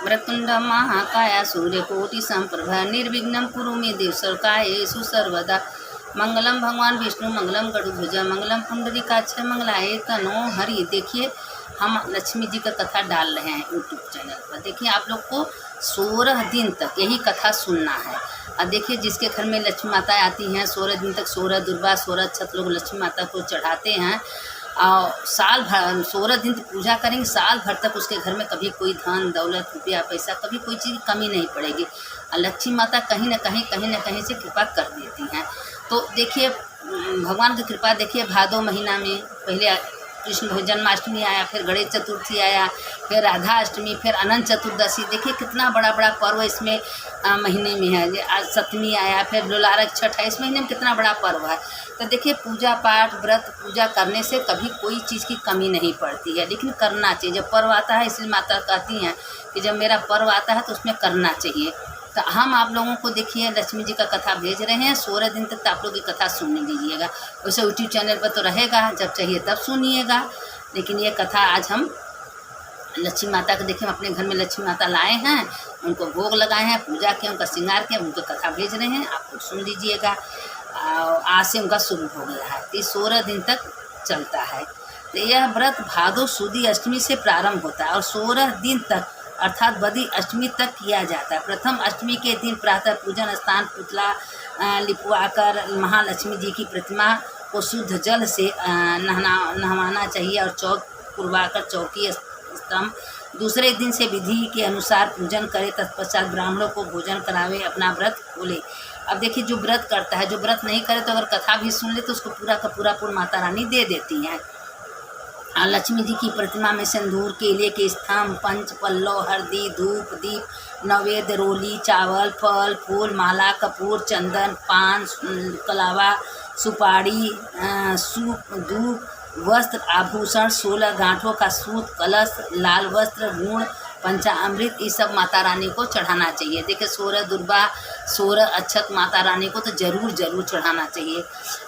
वक्रतुंड महाकाय सूर्यकोटि संप्रभा निर्विघ्नं कुरु मे देव सर्वकार्येषु सर्वदा। मंगलम भगवान विष्णु मंगलम गरुड़ध्वजा मंगलम पुंडरीकाक्ष मंगलाय तनो हरि। देखिए हम लक्ष्मी जी का कथा डाल रहे हैं यूट्यूब चैनल पर। देखिए आप लोग को 16 दिन तक यही कथा सुनना है। और देखिए जिसके घर में लक्ष्मी माता आती हैं 16 दिन तक 16 दुर्बा 16 अक्षत लोग लक्ष्मी माता को चढ़ाते हैं और साल भर 16 दिन तक पूजा करेंगे, साल भर तक उसके घर में कभी कोई धन दौलत रुपया पैसा कभी कोई चीज़ की कमी नहीं पड़ेगी। और लक्ष्मी माता कहीं ना कहीं से कृपा कर देती हैं। तो देखिए भगवान की कृपा देखिए भादो महीना में पहले कृष्ण जन्माष्टमी आया, फिर गणेश चतुर्थी आया, फिर राधा अष्टमी, फिर अनंत चतुर्दशी। देखिए कितना बड़ा बड़ा पर्व इसमें महीने में है। आज सप्तमी आया, फिर लोलारक छठ है, इस महीने में कितना बड़ा पर्व है। तो देखिए पूजा पाठ व्रत पूजा करने से कभी कोई चीज़ की कमी नहीं पड़ती है, लेकिन करना चाहिए। जब पर्व आता है इसलिए माता कहती हैं कि जब मेरा पर्व आता है तो उसमें करना चाहिए। तो हम आप लोगों को देखिए लक्ष्मी जी का कथा भेज रहे हैं। 16 दिन तक तो आप लोग की कथा सुन लीजिएगा। वैसे यूट्यूब चैनल पर तो रहेगा, जब चाहिए तब सुनिएगा। लेकिन ये कथा आज हम लक्ष्मी माता को देखिए, हम अपने घर में लक्ष्मी माता लाए हैं, उनको भोग लगाए हैं, पूजा किए, उनका श्रृंगार किया, उनको कथा भेज रहे हैं। आप लोग सुन लीजिएगा। आज से उनका शुरू हो गया है, तो 16 दिन तक चलता है। तो यह व्रत भादो सुदी अष्टमी से प्रारंभ होता है और 16 दिन तक अर्थात बदी अष्टमी तक किया जाता है। प्रथम अष्टमी के दिन प्रातः पूजन स्थान पुतला लिपवाकर महालक्ष्मी जी की प्रतिमा को शुद्ध जल से नहवाना चाहिए और चौक पुरवाकर चौकी स्तंभ। दूसरे दिन से विधि के अनुसार पूजन करे, तत्पश्चात ब्राह्मणों को भोजन करावे, अपना व्रत खोले। अब देखिए जो व्रत करता है, जो व्रत नहीं करे तो अगर कथा भी सुन ले तो उसको पूरा का पूरा पुण्य माता रानी दे देती हैं। लक्ष्मी जी की प्रतिमा में सिंदूर, केले के स्तंभ, पंच पल्लव, हल्दी, धूप, दीप, नैवेद्य, रोली, चावल, फल फूल, माला, कपूर, चंदन, पान, कलावा, सुपारी, सूप, धूप, वस्त्र, आभूषण, 16 गांठों का सूत, कलश, लाल वस्त्र, गुण, पंचामृत, ये सब माता रानी को चढ़ाना चाहिए। देखिए 16 दुर्बा 16 अक्षत माता रानी को तो जरूर चढ़ाना चाहिए।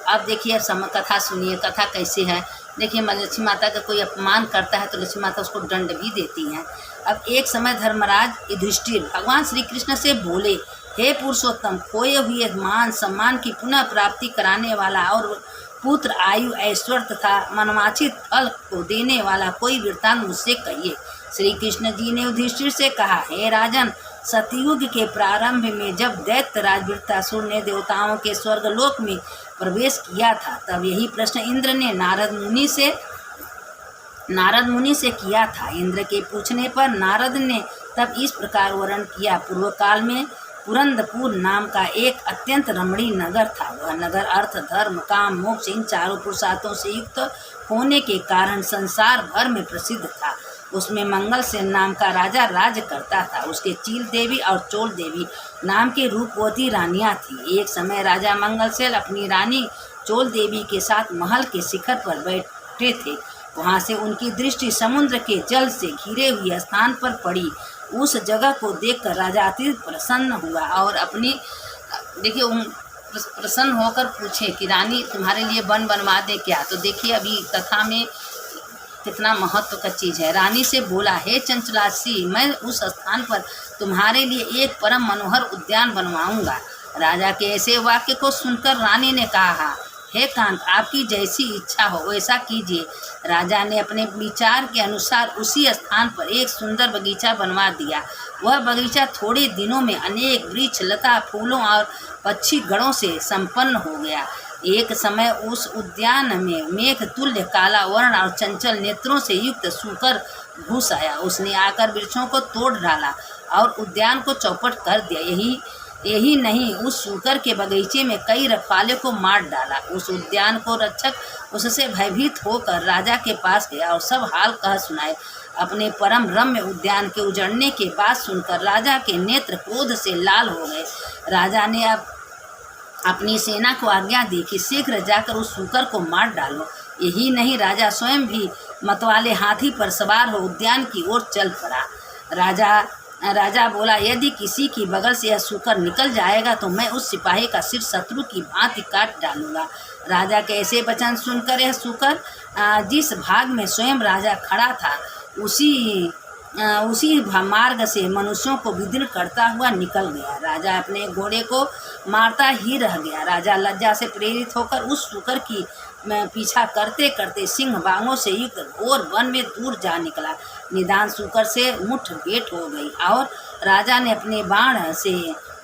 अब देखिए कथा सुनिए, कथा कैसे है। देखिए लक्ष्मी माता का कोई अपमान करता है तो लक्ष्मी माता उसको दंड भी देती हैं। अब एक समय धर्मराज युधिष्ठिर भगवान श्री कृष्ण से बोले, हे पुरुषोत्तम, खोए हुए मान सम्मान की पुनः प्राप्ति कराने वाला और पुत्र आयु ऐश्वर्य तथा मनवांछित फल को देने वाला कोई वृत्तांत मुझसे कहिए। श्री कृष्ण जी ने युधिष्ठिर से कहा, हे राजन, सतयुग के प्रारंभ में जब दैत्य राज वृत्तासुर ने देवताओं के स्वर्गलोक में प्रवेश किया था, तब यही प्रश्न इंद्र ने नारद मुनि से किया था। इंद्र के पूछने पर नारद ने तब इस प्रकार वर्णन किया। पूर्व काल में पुरंदपुर नाम का एक अत्यंत रमणीय नगर था। वह नगर अर्थ धर्म काम मोक्ष इन चारों पुरुषार्थों से युक्त होने के कारण संसार भर में प्रसिद्ध था। उसमें मंगल सेन नाम का राजा राज्य करता था। उसके चील देवी और चोल देवी नाम की रूपवती रानियां थी। एक समय राजा मंगल सेन अपनी रानी चोल देवी के साथ महल के शिखर पर बैठे थे। वहां से उनकी दृष्टि समुद्र के जल से घिरे हुए स्थान पर पड़ी। उस जगह को देखकर राजा अति प्रसन्न हुआ और अपनी देखिए प्रसन्न होकर पूछे कि रानी तुम्हारे लिए वन बनवा दे क्या। तो देखिए अभी कथा में कितना महत्व का चीज़ है। रानी से बोला, हे चंचलासी, मैं उस स्थान पर तुम्हारे लिए एक परम मनोहर उद्यान बनवाऊंगा। राजा के ऐसे वाक्य को सुनकर रानी ने कहा, हे कांत, आपकी जैसी इच्छा हो वैसा कीजिए। राजा ने अपने विचार के अनुसार उसी स्थान पर एक सुंदर बगीचा बनवा दिया। वह बगीचा थोड़े दिनों में अनेक वृक्ष लता फूलों और पक्षी गणों से संपन्न हो गया। एक समय उस उद्यान में मेघ तुल्य काला वर्ण और चंचल नेत्रों से युक्त सूकर घुस आया। उसने आकर वृक्षों को तोड़ डाला और उद्यान को चौपट कर दिया। यही नहीं, उस सूकर के बगीचे में कई रखवाले को मार डाला। उस उद्यान को रक्षक उससे भयभीत होकर राजा के पास गया और सब हाल कह सुनाए। अपने परम रम्य उद्यान के उजड़ने के बात सुनकर राजा के नेत्र क्रोध से लाल हो गए। राजा ने अब अपनी सेना को आज्ञा दी कि शीघ्र जाकर उस सूकर को मार डालो। यही नहीं, राजा स्वयं भी मतवाले हाथी पर सवार हो उद्यान की ओर चल पड़ा। राजा बोला, यदि किसी की बगल से यह सूकर निकल जाएगा तो मैं उस सिपाही का सिर शत्रु की भांति काट डालूंगा। राजा के ऐसे वचन सुनकर यह सूकर जिस भाग में स्वयं राजा खड़ा था उसी उसी मार्ग से मनुष्यों को विदीर्ण करता हुआ निकल गया। राजा अपने घोड़े को मारता ही रह गया। राजा लज्जा से प्रेरित होकर उस शूकर की पीछा करते करते सिंह बांगों से युक्त घोर वन में दूर जा निकला। निदान शूकर से मुठभेड़ हो गई और राजा ने अपने बाण से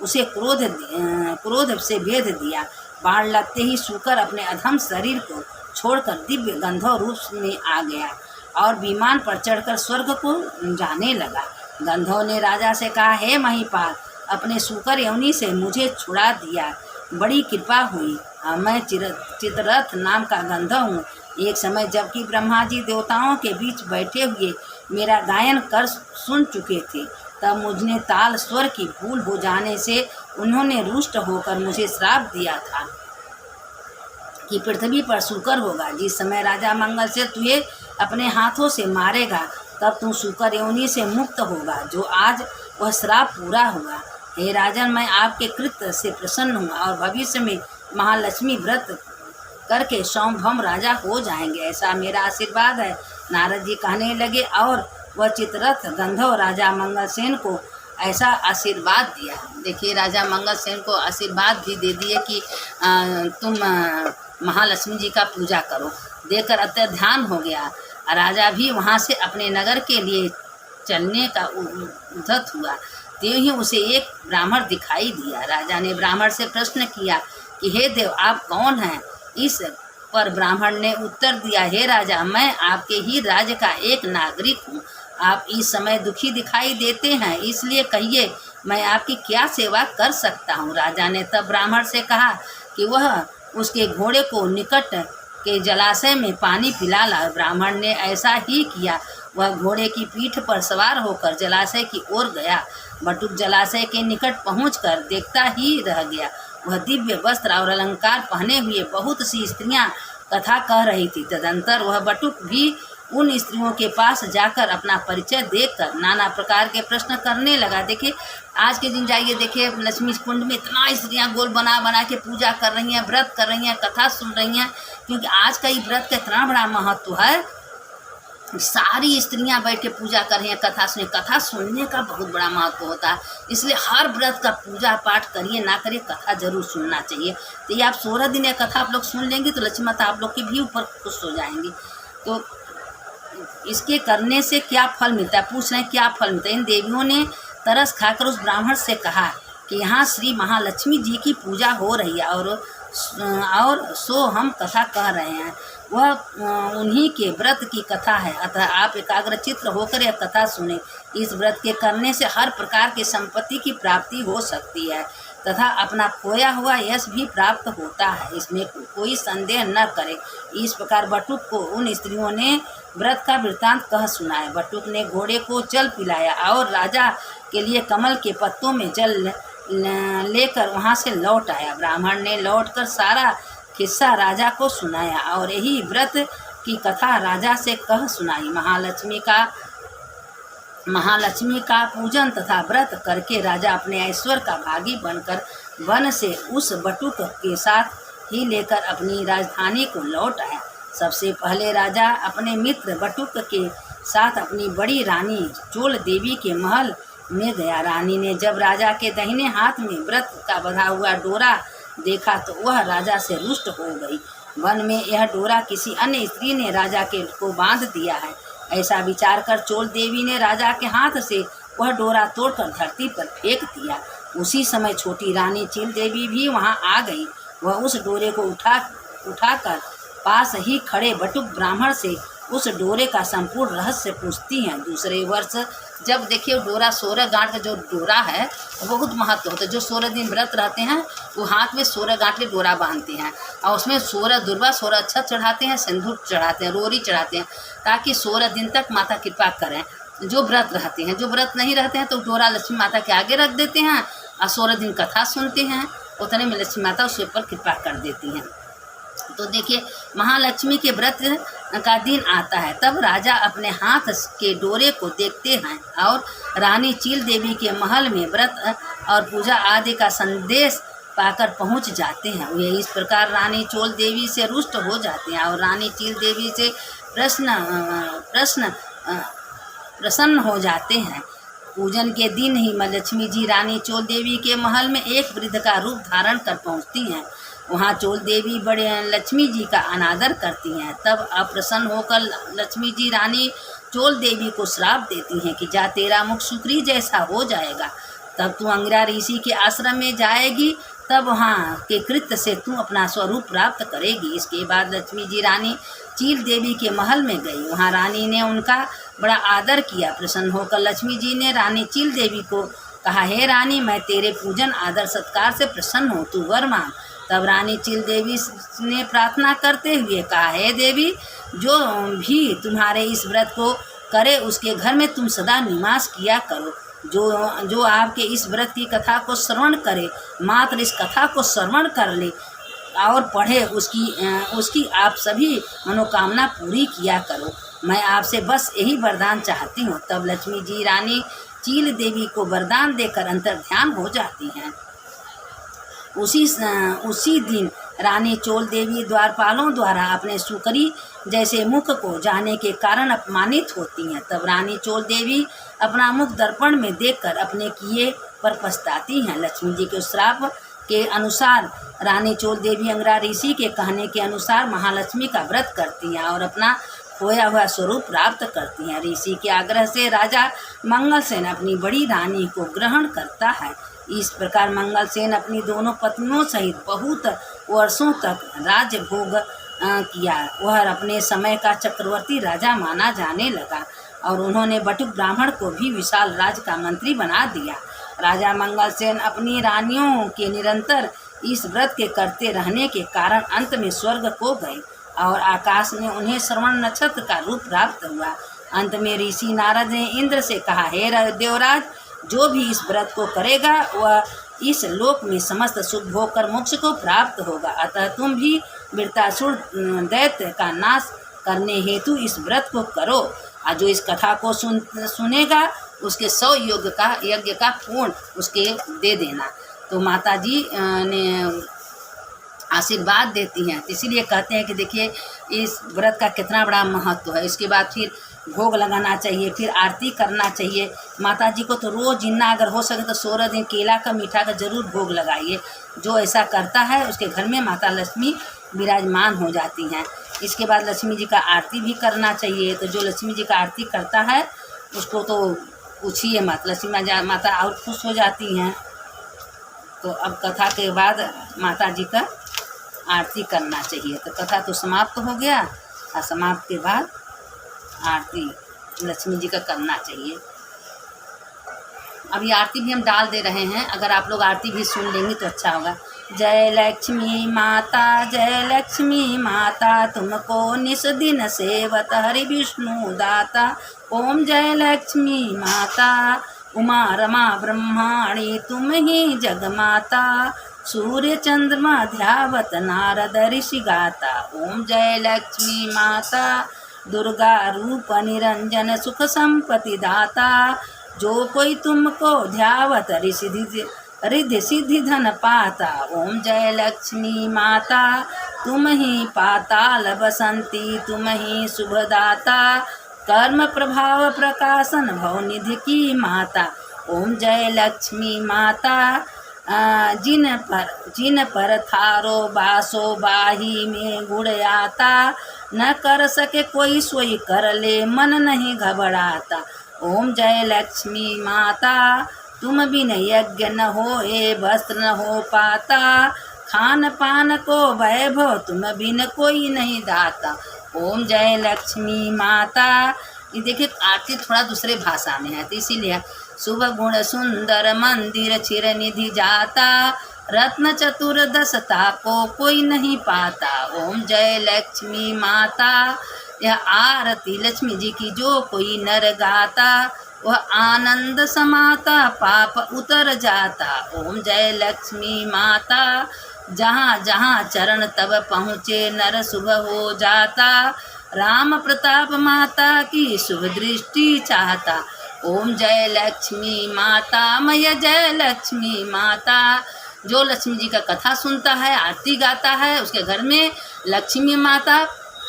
उसे क्रोध से भेद दिया। बाण लगते ही शूकर अपने अधम शरीर को छोड़कर दिव्य गंधर्व रूप में आ गया और विमान पर चढ़कर स्वर्ग को जाने लगा। गंधर्व ने राजा से कहा, हे महिपाल, अपने शूकर योनि से मुझे छुड़ा दिया, बड़ी कृपा हुई। मैं चित्ररथ नाम का गंधर्व हूँ। एक समय जबकि ब्रह्मा जी देवताओं के बीच बैठे हुए मेरा गायन कर सुन चुके थे, तब मुझने ताल स्वर की भूल हो जाने से उन्होंने रुष्ट होकर मुझे श्राप दिया था कि पृथ्वी पर शूकर होगा। जिस समय राजा मंगल से तुझे अपने हाथों से मारेगा, तब तू शूकर योनि से मुक्त होगा, जो आज वह श्राप पूरा हुआ। हे राजन, मैं आपके कृत्य से प्रसन्न हूँ और भविष्य में महालक्ष्मी व्रत करके सौंभम राजा हो जाएंगे, ऐसा मेरा आशीर्वाद है। नारद जी कहने लगे और वह चित्ररथ गंधर्व राजा मंगलसेन को ऐसा आशीर्वाद दिया। देखिए, राजा मंगलसेन को आशीर्वाद भी दे दिए कि तुम महालक्ष्मी जी का पूजा करो। देखकर अत्यंत ध्यान हो गया। राजा भी वहाँ से अपने नगर के लिए चलने का उद्यत हुआ। त्यों ही उसे एक ब्राह्मण दिखाई दिया। राजा ने ब्राह्मण से प्रश्न किया कि हे देव, आप कौन हैं? इस पर ब्राह्मण ने उत्तर दिया, हे राजा, मैं आपके ही राज्य का एक नागरिक हूँ। आप इस समय दुखी दिखाई देते हैं, इसलिए कहिए मैं आपकी क्या सेवा कर सकता हूँ। राजा ने तब ब्राह्मण से कहा कि वह उसके घोड़े को निकट के जलाशय में पानी पिला ला। ब्राह्मण ने ऐसा ही किया। वह घोड़े की पीठ पर सवार होकर जलाशय की ओर गया। बटुक जलाशय के निकट पहुंचकर देखता ही रह गया। वह दिव्य वस्त्र और अलंकार पहने हुए बहुत सी स्त्रियां कथा कह रही थी। तदंतर वह बटुक भी उन स्त्रियों के पास जाकर अपना परिचय देखकर नाना प्रकार के प्रश्न करने लगा। देखिए, आज के दिन जाइए, देखिए लक्ष्मी कुंड में इतना स्त्रियां गोल बना बना के पूजा कर रही हैं, व्रत कर रही हैं, कथा सुन रही हैं, क्योंकि आज का ये व्रत का इतना बड़ा महत्व है। सारी स्त्रियां बैठ के पूजा कर रही हैं, कथा सुनने का बहुत बड़ा महत्व होता है। इसलिए हर व्रत का पूजा पाठ करिए, ना करिए, कथा जरूर सुनना चाहिए। तो ये आप 16 दिन एक कथा आप लोग सुन लेंगे तो लक्ष्मी माता आप लोग के भी ऊपर खुश हो जाएंगी। तो इसके करने से क्या फल मिलता है, पूछ रहे हैं क्या फल मिलता है। इन देवियों ने तरस खाकर उस ब्राह्मण से कहा कि यहाँ श्री महालक्ष्मी जी की पूजा हो रही है और सो हम कथा कह रहे हैं। वह उन्हीं के व्रत की कथा है, अतः आप एकाग्रचित्त होकर यह कथा सुने। इस व्रत के करने से हर प्रकार की संपत्ति की प्राप्ति हो सकती है तथा अपना खोया हुआ यश भी प्राप्त होता है, इसमें कोई संदेह न करे। इस प्रकार बटुक को उन स्त्रियों ने व्रत का वृत्तांत कह सुनाया। बटुक ने घोड़े को जल पिलाया और राजा के लिए कमल के पत्तों में जल लेकर वहाँ से लौट आया। ब्राह्मण ने लौटकर सारा किस्सा राजा को सुनाया और यही व्रत की कथा राजा से कह सुनाई। महालक्ष्मी का पूजन तथा व्रत करके राजा अपने ऐश्वर्य का भागी बनकर वन से उस बटुक के साथ ही लेकर अपनी राजधानी को लौट आया। सबसे पहले राजा अपने मित्र बटुक के साथ अपनी बड़ी रानी चोल देवी के महल में गया। रानी ने जब राजा के दाहिने हाथ में व्रत का बंधा हुआ डोरा देखा तो वह राजा से रुष्ट हो गई। वन में यह डोरा किसी अन्य स्त्री ने राजा को बांध दिया है, ऐसा विचार कर चोल देवी ने राजा के हाथ से वह डोरा तोड़कर धरती पर फेंक दिया। उसी समय छोटी रानी चील देवी भी वहां आ गई। वह उस डोरे को उठाकर पास ही खड़े बटुक ब्राह्मण से उस डोरे का संपूर्ण रहस्य पूछती हैं। दूसरे वर्ष जब देखिए डोरा 16 गांठ का जो डोरा है वो बहुत महत्व होता है। जो 16 दिन व्रत रहते हैं वो हाथ में 16 गांठ के डोरा बांधते हैं और उसमें 16 दुर्वा 16 अक्षत चढ़ाते हैं, सिंदूर चढ़ाते हैं, रोरी चढ़ाते हैं, ताकि 16 दिन तक माता कृपा करें। जो व्रत रहते हैं, जो व्रत नहीं रहते हैं तो डोरा लक्ष्मी माता के आगे रख देते हैं और 16 दिन कथा सुनते हैं। उतने में लक्ष्मी माता उसके ऊपर कृपा कर देती हैं। तो देखिए, महालक्ष्मी के व्रत का दिन आता है, तब राजा अपने हाथ के डोरे को देखते हैं और रानी चील देवी के महल में व्रत और पूजा आदि का संदेश पाकर पहुंच जाते हैं। वे इस प्रकार रानी चोल देवी से रुष्ट हो जाते हैं और रानी चील देवी से प्रसन्न हो जाते हैं। पूजन के दिन ही माँ लक्ष्मी जी रानी चोल देवी के महल में एक वृद्ध का रूप धारण कर पहुँचती हैं। वहाँ चोल देवी बड़े लक्ष्मी जी का अनादर करती हैं। तब अप्रसन्न होकर लक्ष्मी जी रानी चोल देवी को श्राप देती हैं कि जा तेरा मुख शुक्री जैसा हो जाएगा, तब तू अंगिरा ऋषि के आश्रम में जाएगी, तब वहाँ के कृत्य से तू अपना स्वरूप प्राप्त करेगी। इसके बाद लक्ष्मी जी रानी चील देवी के महल में गई। वहाँ रानी ने उनका बड़ा आदर किया। प्रसन्न होकर लक्ष्मी जी ने रानी चील देवी को कहा, हे रानी, मैं तेरे पूजन आदर सत्कार से प्रसन्न हूँ, तू वर मांग। तब रानी चील देवी ने प्रार्थना करते हुए कहा, हे देवी, जो भी तुम्हारे इस व्रत को करे उसके घर में तुम सदा निवास किया करो। जो आपके इस व्रत की कथा को श्रवण करे, मात्र इस कथा को श्रवण कर ले और पढ़े, उसकी आप सभी मनोकामना पूरी किया करो। मैं आपसे बस यही वरदान चाहती हूँ। तब लक्ष्मी जी रानी चील देवी को वरदान देकर अंतर्ध्यान हो जाती हैं। उसी दिन रानी चोल देवी द्वारपालों द्वारा अपने सुकरी जैसे मुख को जाने के कारण अपमानित होती हैं। तब रानी चोल देवी अपना मुख दर्पण में देखकर अपने किए पर पछताती हैं। लक्ष्मी जी के श्राप के अनुसार रानी चोल देवी अंगिरा ऋषि के कहने के अनुसार महालक्ष्मी का व्रत करती हैं और अपना खोया हुआ स्वरूप प्राप्त करती हैं। ऋषि के आग्रह से राजा मंगलसेन अपनी बड़ी रानी को ग्रहण करता है। इस प्रकार मंगलसेन अपनी दोनों पत्नियों सहित बहुत वर्षों तक राज्य भोग किया। वह अपने समय का चक्रवर्ती राजा माना जाने लगा और उन्होंने बटुक ब्राह्मण को भी विशाल राज्य का मंत्री बना दिया। राजा मंगलसेन अपनी रानियों के निरंतर इस व्रत के करते रहने के कारण अंत में स्वर्ग को गए और आकाश में उन्हें श्रवण नक्षत्र का रूप प्राप्त हुआ। अंत में ऋषि नारद ने इंद्र से कहा, हे देवराज, जो भी इस व्रत को करेगा वह इस लोक में समस्त सुख भोग कर मोक्ष को प्राप्त होगा। अतः तुम भी वृत्तासुर दैत्य का नाश करने हेतु इस व्रत को करो और जो इस कथा को सुनेगा उसके 100 यज्ञ का पूर्ण उसके दे देना। तो माता जी ने आशीर्वाद देती हैं। इसीलिए कहते हैं कि देखिए इस व्रत का कितना बड़ा महत्व है। इसके बाद फिर भोग लगाना चाहिए, फिर आरती करना चाहिए। माता जी को तो रोज़ जितना अगर हो सके तो 16 दिन केला का मीठा का जरूर भोग लगाइए। जो ऐसा करता है उसके घर में माता लक्ष्मी विराजमान हो जाती हैं। इसके बाद लक्ष्मी जी का आरती भी करना चाहिए। तो जो लक्ष्मी जी का आरती करता है उसको तो पूछिए मत, लक्ष्मी माता और खुश हो जाती हैं। तो अब कथा के बाद माता जी का आरती करना चाहिए। तो कथा तो समाप्त हो गया और समाप्त के बाद आरती लक्ष्मी जी का करना चाहिए। अब ये आरती भी हम डाल दे रहे हैं, अगर आप लोग आरती भी सुन लेंगे तो अच्छा होगा। जय लक्ष्मी माता, जय लक्ष्मी माता, तुमको निस दिन सेवत हरि विष्णु दाता। ओम जय लक्ष्मी माता, उमा रमा ब्रह्माणी तुम ही जगमाता। सूर्य चंद्रमा ध्यावत नारद ऋषि गाता। ओम जय लक्ष्मी माता, दुर्गा रूप निरंजन सुख संपत्ति दाता। जो कोई तुमको ध्यावत रिद्धि सिद्धि धन पाता। ओम जय लक्ष्मी माता, तुम ही पाताल बसंती, तुम ही शुभदाता। कर्म प्रभाव प्रकाशन भवनिधि की माता। ओम जय लक्ष्मी माता, जिन पर थारो बासो बाही में गुड़ आता। न कर सके कोई सोई कर ले, मन नहीं घबराता। ओम जय लक्ष्मी माता, तुम बिन यज्ञ न होए वस्त्र न हो पाता। खान पान को वैभव तुम बिन कोई नहीं दाता। ओम जय लक्ष्मी माता। ये देखिए आरती थोड़ा दूसरे भाषा में है तो इसीलिए। शुभ गुण सुंदर मंदिर चिर निधि जाता। रत्न चतुर्दशता को कोई नहीं पाता। ओम जय लक्ष्मी माता। यह आरती लक्ष्मी जी की जो कोई नर गाता, वह आनंद समाता पाप उतर जाता। ओम जय लक्ष्मी माता, जहाँ जहाँ चरण तब पहुँचे नर शुभ हो जाता। राम प्रताप माता की शुभ दृष्टि चाहता। ओम जय लक्ष्मी माता, मैया जय लक्ष्मी माता। जो लक्ष्मी जी का कथा सुनता है, आरती गाता है, उसके घर में लक्ष्मी माता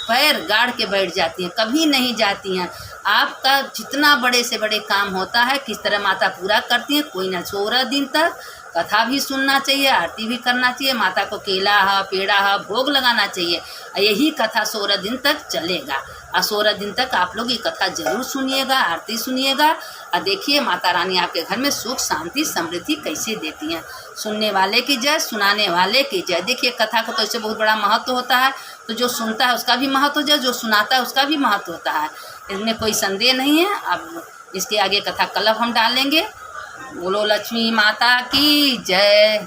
पैर गाड़ के बैठ जाती हैं, कभी नहीं जाती हैं। आपका जितना बड़े से बड़े काम होता है किस तरह माता पूरा करती है। कोई ना 16 दिन तक कथा भी सुनना चाहिए, आरती भी करना चाहिए, माता को केला है, पेड़ा है, भोग लगाना चाहिए। यही कथा 16 दिन तक चलेगा और 16 दिन तक आप लोग ये कथा जरूर सुनिएगा, आरती सुनिएगा और देखिए माता रानी आपके घर में सुख शांति समृद्धि कैसे देती हैं। सुनने वाले की जय, सुनाने वाले की जय। देखिए कथा का तो इससे बहुत बड़ा महत्व होता है, तो जो सुनता है उसका भी महत्व हो जाए, जो सुनाता है उसका भी महत्व होता है, इसमें कोई संदेह नहीं है। अब इसके आगे कथा कल हम डालेंगे। बोलो लक्ष्मी माता की जय।